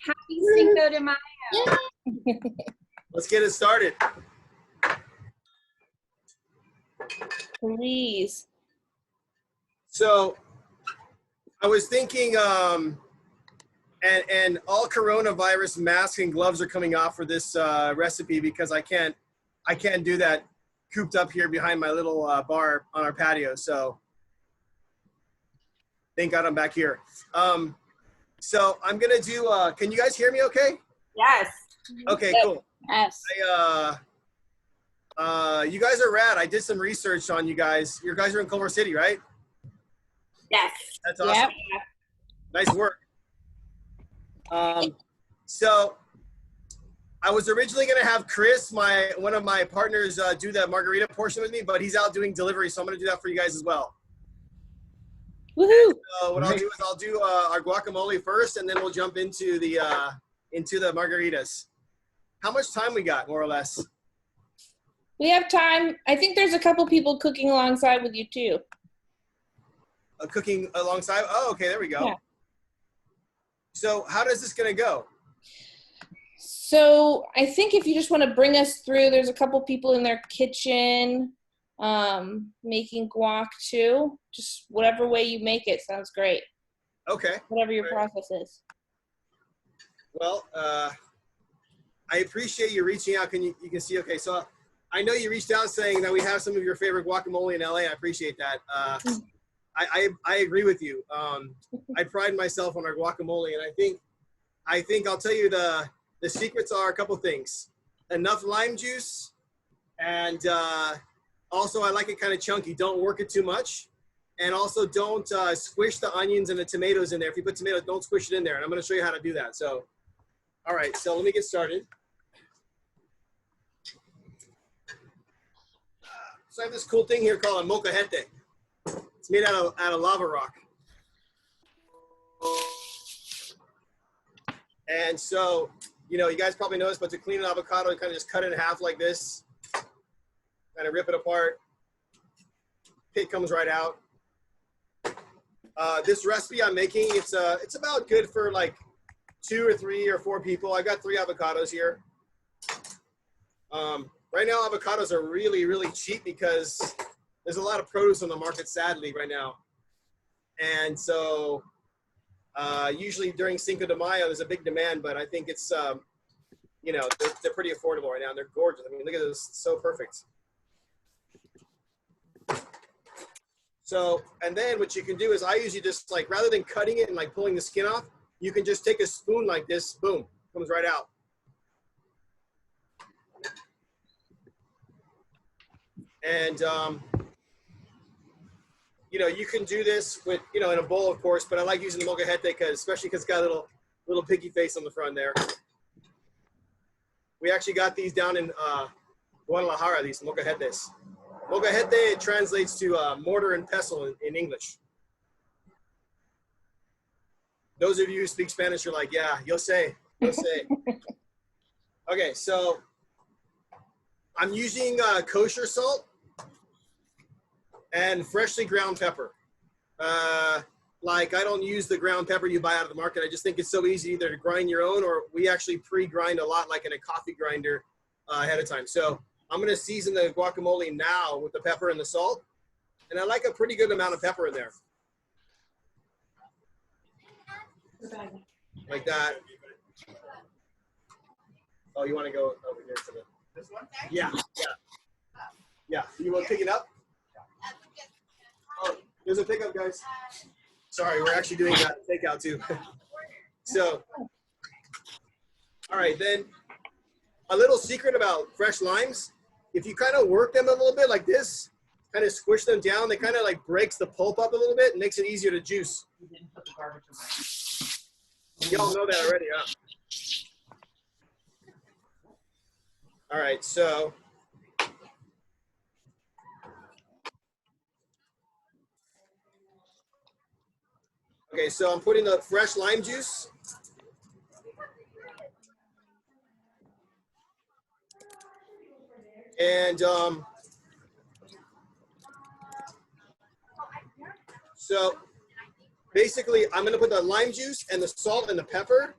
Happy Cinco de Mayo. Let's get it started. Please. So I was thinking, and all coronavirus masks and gloves are coming off for this recipe because I can't do that cooped up here behind my little bar on our patio. So thank God I'm back here. So I'm gonna do. Can you guys hear me? Okay. Yes. Okay. Yep. Cool. Yes. You guys are rad. I did some research on you guys. You guys are in Culver City, right? Yes. That's awesome. Yep. Nice work. So I was originally going to have Chris, one of my partners, do the margarita portion with me, but he's out doing delivery, so I'm going to do that for you guys as well. Woohoo! So what I'll do is I'll do our guacamole first, and then we'll jump into the margaritas. How much time we got, more or less? We have time. I think there's a couple people cooking alongside with you too. Cooking alongside? Oh, okay, there we go. Yeah. So how does this going to go? So I think if you just want to bring us through, there's a couple people in their kitchen making guac too. Just whatever way you make it sounds great. Okay. Whatever your Great. process is. Well, I appreciate you reaching out. You can see, okay, so I know you reached out saying that we have some of your favorite guacamole in LA. I appreciate that. I agree with you. I pride myself on our guacamole, and I think I'll tell you the secrets are a couple things. Enough lime juice, and also I like it kind of chunky. Don't work it too much, and also don't squish the onions and the tomatoes in there. If you put tomatoes, don't squish it in there, and I'm going to show you how to do that. So, all right, so let me get started. So I have this cool thing here called a molcajete. It's made out of lava rock. And so, you know, you guys probably know this, but to clean an avocado, you kind of just cut it in half like this. Kind of rip it apart. Pit comes right out. This recipe I'm making, it's about good for like 2 or 3 or 4 people. I got 3 avocados here. Right now, avocados are really, really cheap because there's a lot of produce on the market, sadly, right now. And so usually during Cinco de Mayo, there's a big demand, but I think it's, you know, they're pretty affordable right now, and they're gorgeous. I mean, look at this, so perfect. So, and then what you can do is I usually just like, rather than cutting it and like pulling the skin off, you can just take a spoon like this, boom, comes right out. And, you know, you can do this with, you know, in a bowl, of course, but I like using the molcajete especially because it's got a little piggy face on the front there. We actually got these down in Guadalajara, these molcajetes. Molcajete translates to mortar and pestle in English. Those of you who speak Spanish are like, yeah, yo sé, yo sé. Okay, so I'm using kosher salt and freshly ground pepper. Like I don't use the ground pepper you buy out of the market. I just think it's so easy either to grind your own, or we actually pre-grind a lot like in a coffee grinder ahead of time. So I'm gonna season the guacamole now with the pepper and the salt. And I like a pretty good amount of pepper in there. Like that. Oh, you wanna go over here to this one? Yeah, yeah. Yeah, you wanna pick it up? Oh, there's a pickup, guys. Sorry, we're actually doing that takeout too. So, all right, then a little secret about fresh limes. If you kind of work them a little bit like this, kind of squish them down, they kind of like breaks the pulp up a little bit and makes it easier to juice. Y'all know that already, huh? All right, so. Okay, so I'm putting the fresh lime juice. And so basically I'm gonna put the lime juice and the salt and the pepper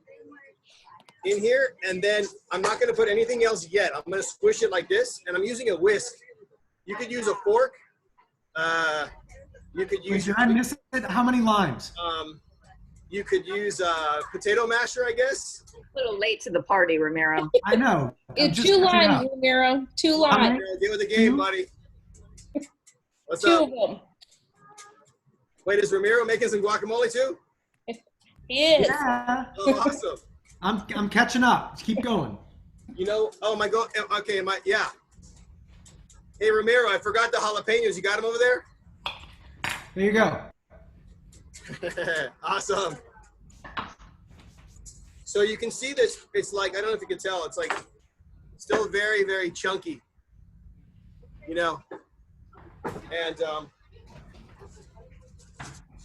in here, and then I'm not gonna put anything else yet. I'm gonna squish it like this, and I'm using a whisk. You could use a fork. You could use. Wait, did I miss it? How many limes? You could use a potato masher, I guess. A little late to the party, Ramiro. I know. It's 2 limes, Ramiro. 2 limes. Get with the game, buddy. What's 2 up? of them. Wait, is Ramiro making some guacamole too? He is. Yeah. Oh, awesome. I'm catching up. Let's keep going. You know, oh my God. Okay, yeah. Hey, Ramiro, I forgot the jalapenos. You got them over there? There you go. Awesome. So you can see this, it's like, I don't know if you can tell, it's like still very, very chunky, you know? And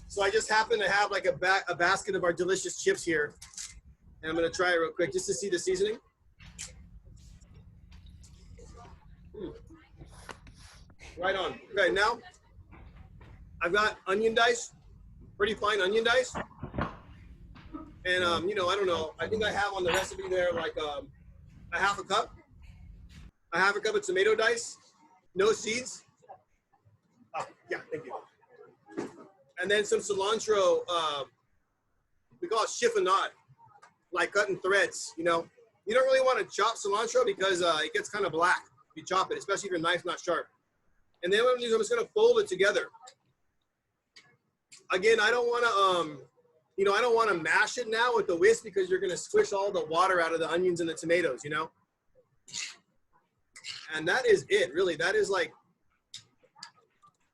so I just happen to have like a basket of our delicious chips here. And I'm gonna try it real quick just to see the seasoning. Right on. Okay, now I've got onion dice, pretty fine onion dice. And, you know, I don't know. I think I have on the recipe there like a half a cup of tomato dice, no seeds. Oh, yeah, thank you. And then some cilantro, we call it chiffonade, like cut in threads, you know. You don't really want to chop cilantro because it gets kind of black if you chop it, especially if your knife's not sharp. And then what I'm going to do is I'm just going to fold it together. Again, I don't want to, you know, I don't want to mash it now with the whisk because you're going to squish all the water out of the onions and the tomatoes, you know? And that is it, really. That is like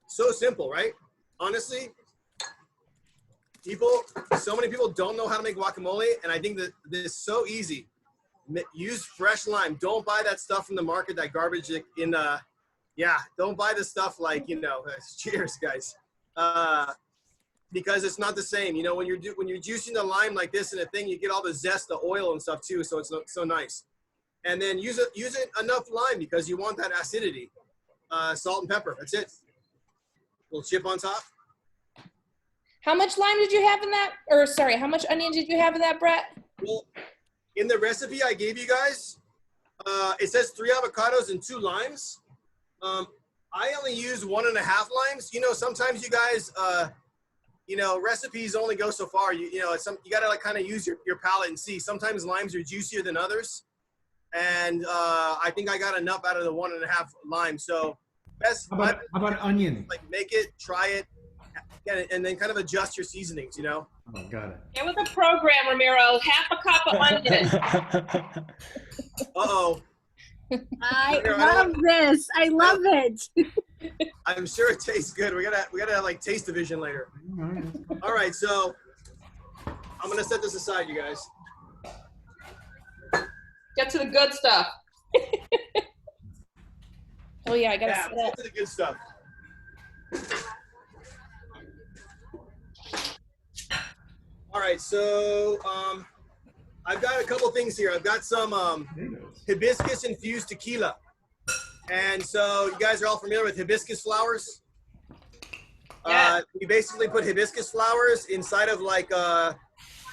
so simple, right? Honestly, so many people don't know how to make guacamole, and I think that this is so easy. Use fresh lime. Don't buy that stuff from the market, that garbage in, yeah, don't buy the stuff like, you know, cheers, guys. Because it's not the same. You know, when you're juicing the lime like this in a thing, you get all the zest, the oil and stuff too, so it's so nice. And then use it enough lime because you want that acidity. Salt and pepper, that's it. Little chip on top. How much lime did you have in that? Or sorry, how much onion did you have in that, Bret? Well, in the recipe I gave you guys, it says 3 avocados and 2 limes. I only use 1.5 limes. You know, sometimes you guys, you know, recipes only go so far. You know, you gotta like kind of use your palate and see. Sometimes limes are juicier than others, and I think I got enough out of the 1.5 limes. So, best. How about onion? Like make it, try it, and then kind of adjust your seasonings. You know. Oh, got it. Get with the program, Ramiro. Half a cup of onion. Uh-oh. I love this. I love it. I'm sure it tastes good. We gotta have like taste division later. All right, so I'm gonna set this aside, you guys. Get to the good stuff. Oh yeah, I gotta Yeah, set let's it. get to the good stuff. All right, so I've got a couple things here. I've got some hibiscus infused tequila. And so you guys are all familiar with hibiscus flowers? Yeah. We basically put hibiscus flowers inside of like,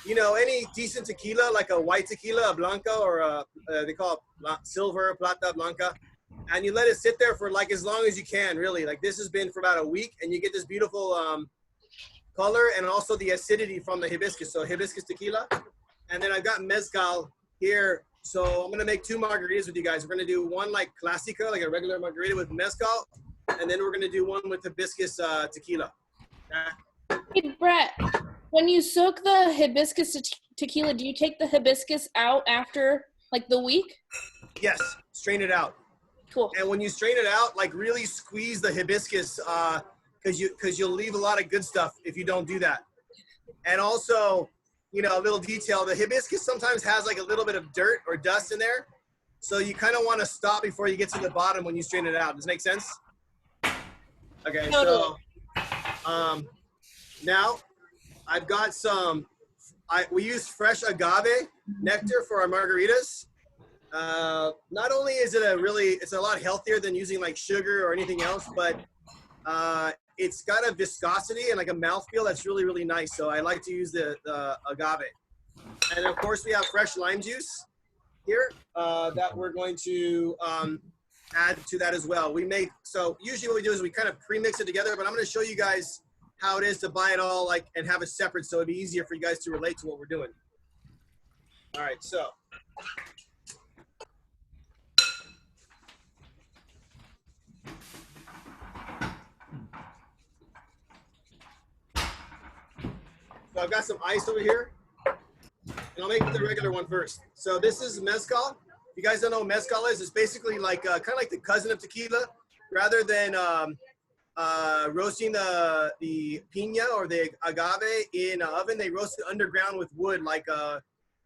you know, any decent tequila, like a white tequila, a blanca, or they call it silver, plata, blanca. And you let it sit there for like as long as you can, really. Like this has been for about a week, and you get this beautiful color and also the acidity from the hibiscus. So hibiscus tequila. And then I've got mezcal here. So I'm gonna make 2 margaritas with you guys. We're gonna do one like Clasica, like a regular margarita with mezcal, and then we're gonna do one with hibiscus tequila. Hey Bret, when you soak the hibiscus tequila, do you take the hibiscus out after like the week? Yes, strain it out. Cool. And when you strain it out, like really squeeze the hibiscus, because you'll leave a lot of good stuff if you don't do that. And also, you know, a little detail, the hibiscus sometimes has like a little bit of dirt or dust in there. So you kind of want to stop before you get to the bottom when you strain it out. Does that make sense? Okay, so now I've got some, we use fresh agave nectar for our margaritas. Not only is it it's a lot healthier than using like sugar or anything else, but it's got a viscosity and like a mouthfeel that's really, really nice. So I like to use the agave. And of course, we have fresh lime juice here that we're going to add to that as well. So usually what we do is we kind of pre-mix it together, but I'm going to show you guys how it is to buy it all and have it separate, so it'd be easier for you guys to relate to what we're doing. All right, so. So I've got some ice over here, and I'll make the regular one first. So this is mezcal. If you guys don't know what mezcal is, it's basically like kind of like the cousin of tequila. Rather than roasting the piña or the agave in an oven, they roast it underground with wood like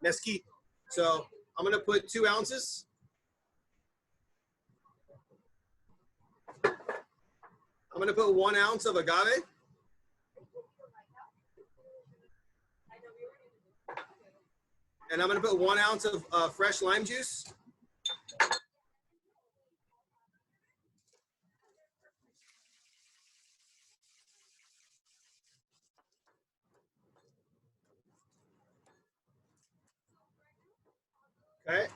mesquite. So I'm gonna put 2 ounces. I'm gonna put 1 ounce of agave. And I'm gonna put 1 ounce of fresh lime juice. Okay.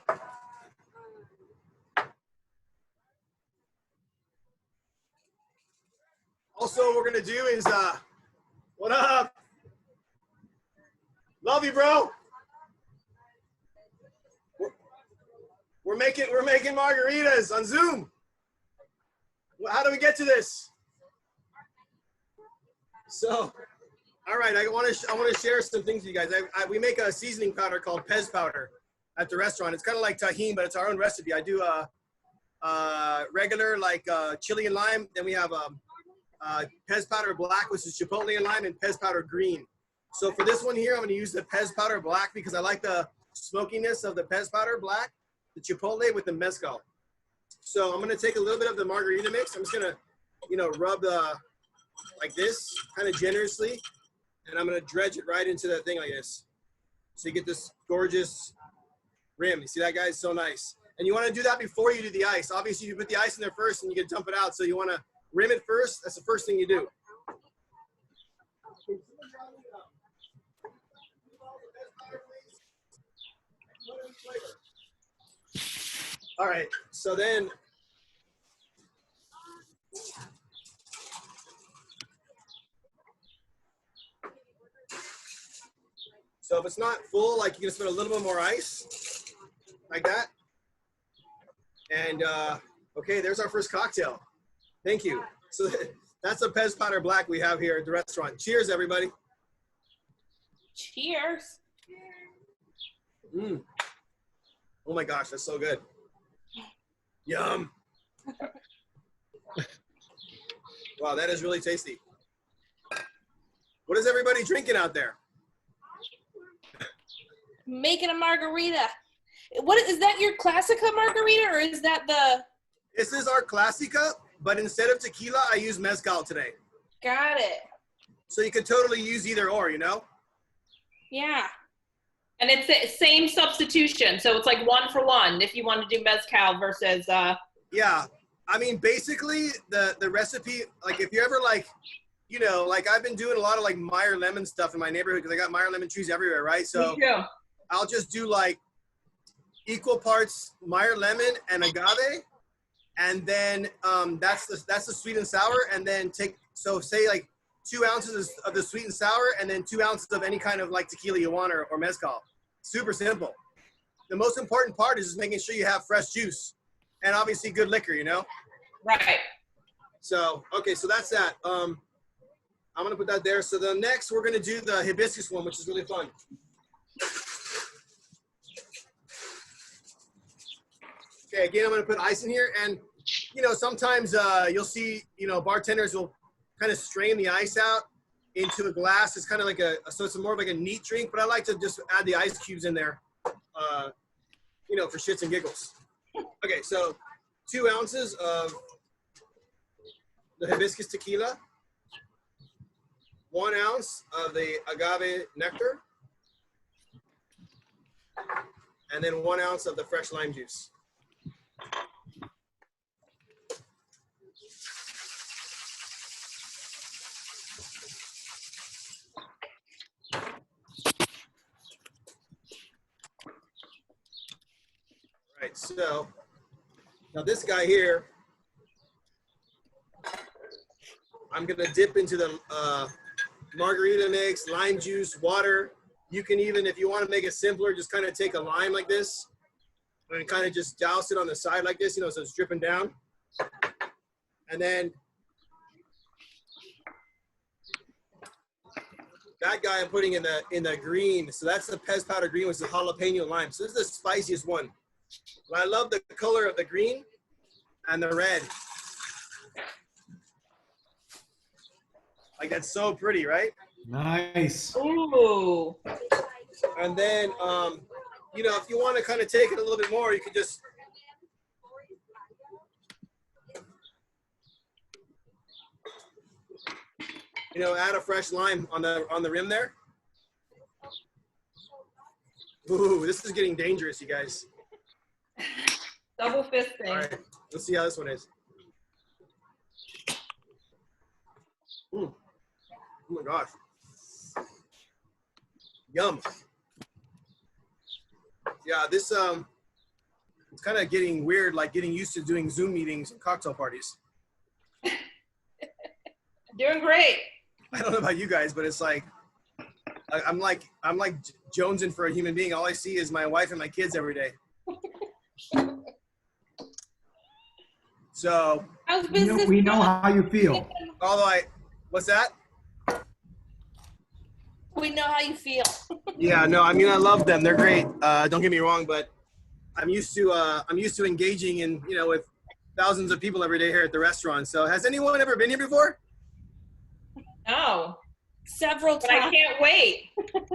Also, what we're gonna do is, what up? Love you, bro. We're making margaritas on Zoom. How do we get to this? So, all right, I want to share some things with you guys. We make a seasoning powder called Pez Powder at the restaurant. It's kind of like tahini, but it's our own recipe. I do regular like chili and lime. Then we have Pez Powder Black, which is chipotle and lime, and Pez Powder Green. So for this one here, I'm going to use the Pez Powder Black because I like the smokiness of the Pez Powder Black, the chipotle with the mezcal. So I'm going to take a little bit of the margarita mix. I'm just going to, rub like this, kind of generously, and I'm going to dredge it right into that thing like this. So you get this gorgeous rim. You see that, guys? So nice. And you want to do that before you do the ice. Obviously, you put the ice in there first, and you can dump it out. So you want to rim it first. That's the first thing you do. All right, so then if it's not full, like you can put a little bit more ice, like that. And okay, there's our first cocktail. Thank you. So that's a Pez Powder Black we have here at the restaurant. Cheers, everybody. Cheers. Mm. Oh my gosh, that's so good. Yum. Wow, that is really tasty. What is everybody drinking out there? Making a margarita. What is that, your Clasica margarita, or is that the? This is our Clasica, but instead of tequila, I use mezcal today. Got it. So you could totally use either or, you know? Yeah. And it's the same substitution. So it's like 1 for 1 if you want to do mezcal versus Yeah. I mean, basically the recipe, like if you ever like, like I've been doing a lot of like Meyer lemon stuff in my neighborhood because I got Meyer lemon trees everywhere, right? So me too. I'll just do like equal parts Meyer lemon and agave. And then that's the sweet and sour. And then say like 2 ounces of the sweet and sour, and then 2 ounces of any kind of like tequila you want or mezcal. Super simple. The most important part is just making sure you have fresh juice and obviously good liquor, Right. So, okay, so that's that. I'm going to put that there. So the next we're going to do the hibiscus one, which is really fun. Okay, again, I'm going to put ice in here. And, sometimes you'll see, bartenders will kind of strain the ice out into a glass. It's kind of like so it's more of like a neat drink, but I like to just add the ice cubes in there, for shits and giggles. Okay, so 2 ounces of the hibiscus tequila, 1 ounce of the agave nectar, and then 1 ounce of the fresh lime juice. right, so now this guy here, I'm gonna dip into the margarita mix, lime juice, water. You can even, if you want to make it simpler, just kind of take a lime like this and kind of just douse it on the side like this, you know, so it's dripping down. And then that guy I'm putting in the green. So that's the Pez Powder green, which is the jalapeno lime. So this is the spiciest one. But I love the color of the green and the red. Like, that's so pretty, right? Nice. Ooh. And then, you know, if you want to kind of take it a little bit more, you could just, you know, add a fresh lime on the rim there. Ooh, this is getting dangerous, you guys. Double fisting. All right, let's see how this one is. Oh my gosh. Yum. Yeah, this it's kind of getting weird, like getting used to doing Zoom meetings and cocktail parties. Doing great. I don't know about you guys, but it's like I'm like jonesing for a human being. All I see is my wife and my kids every day. So How's business? We know how you feel. although what's that? We know how you feel. Yeah, no, I mean, I love them. They're great. Don't get me wrong, but I'm used to engaging in, you know, with thousands of people every day here at the restaurant. So has anyone ever been here before? No. Several But I times. can't wait.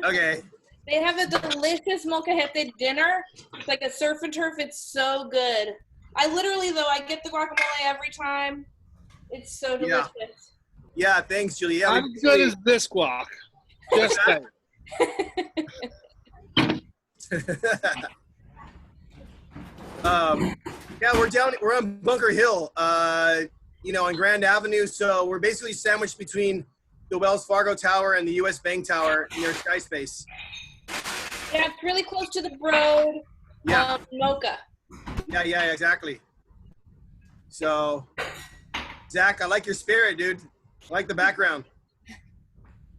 Okay. They have a delicious molcajete dinner. It's like a surf and turf. It's so good. I literally, though, I get the guacamole every time. It's so Yeah. delicious. Yeah, thanks, Julie. Yeah, How good is this guac? Just saying. Yeah, we're on Bunker Hill, you know, on Grand Avenue. So we're basically sandwiched between the Wells Fargo Tower and the US Bank Tower near Skyspace. Yeah, it's really close to the road. Yeah. Mocha. Yeah, exactly. So, Zach, I like your spirit, dude. I like the background.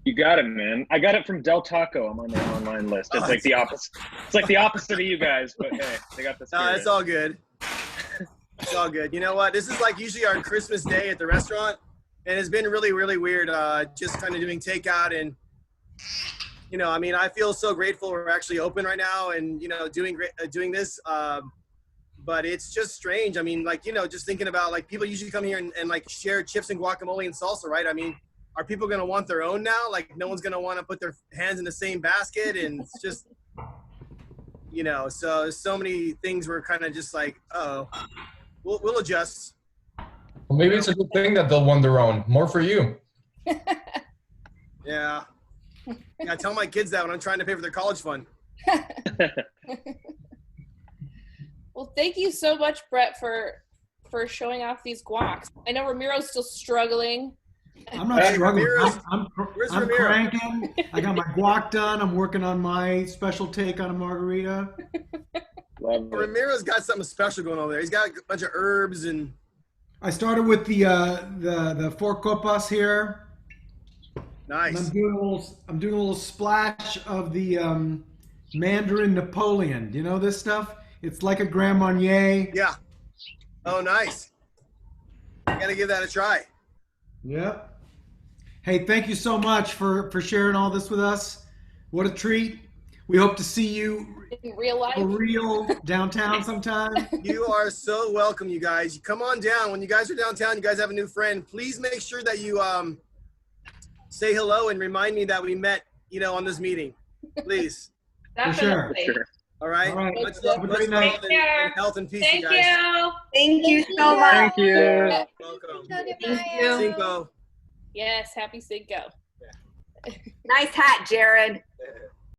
You got it, man. I got it from Del Taco. I'm on their online list. It's like the opposite. It's like the opposite of you guys, but hey, they got the spirit. No, it's all good. It's all good. You know what? This is like usually our Christmas day at the restaurant, and it's been really, really weird. Just kind of doing takeout, and you know, I mean, I feel so grateful we're actually open right now, and you know, doing this. But it's just strange. I mean, like, you know, just thinking about like people usually come here and like share chips and guacamole and salsa, right? I mean, are people going to want their own now? Like, no one's going to want to put their hands in the same basket, and it's just, you know, so many things were kind of just like, oh, we'll adjust. Well, maybe it's a good thing that they'll want their own. More for you. Yeah. I tell my kids that when I'm trying to pay for their college fund. Well, thank you so much, Bret, for showing off these guacs. I know Ramiro's still struggling. I'm not Hey, struggling. Ramiro. Where's I'm Ramiro? cranking. I got my guac done. I'm working on my special take on a margarita. Love it. Ramiro's got something special going on there. He's got a bunch of herbs and. I started with the four copas here. Nice. And I'm doing a little splash of the Mandarin Napoleon. Do you know this stuff? It's like a Grand Marnier. Yeah. Oh, nice. Gotta give that a try. Yep. Hey, thank you so much for sharing all this with us. What a treat. We hope to see you In real life. for real downtown sometime. You are so welcome, you guys. Come on down. When you guys are downtown, you guys have a new friend. Please make sure that you say hello and remind me that we met, you know, on this meeting. Please. Definitely. Sure. All right. All right. Much Have love, a much great love night. and health and peace, Thank you guys. you. Thank you so much. Thank you. Welcome. Thank Cinco. Yes, happy Cinco. Nice hat, Jared.